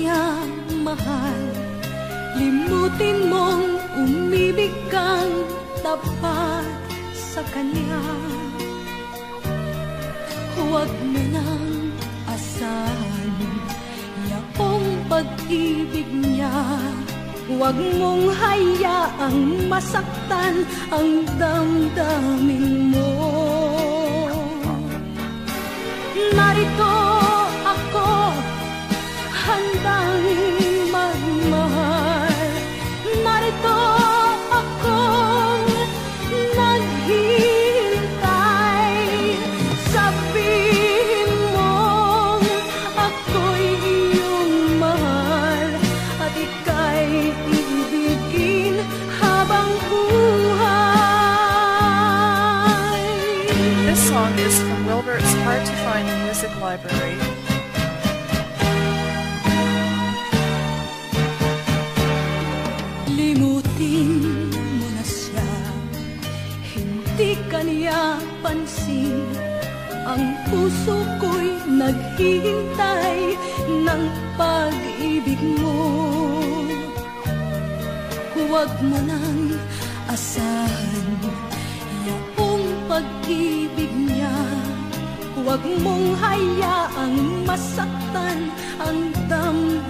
niya mahal. Limutin mong umibig kang tapat sa kanya. Huwag mo nang asahan yaong pag-ibig niya. Huwag mong hayaang masaktan ang damdamin mo. Narito ako, handang magmahal. Narito akong naghihintay. Sabihin mong ako'y iyong mahal at ika'y ibigin habang buhay. This song is from Wilbert's Hard to Find Music Library. Limutin mo na siya, hindi ka niya pansin. Ang puso ko'y naghihintay ng pag-ibig mo. Huwag mo nang asahan yaong pag-ibig niya. Huwag mong hayaang masaktan ang damdamin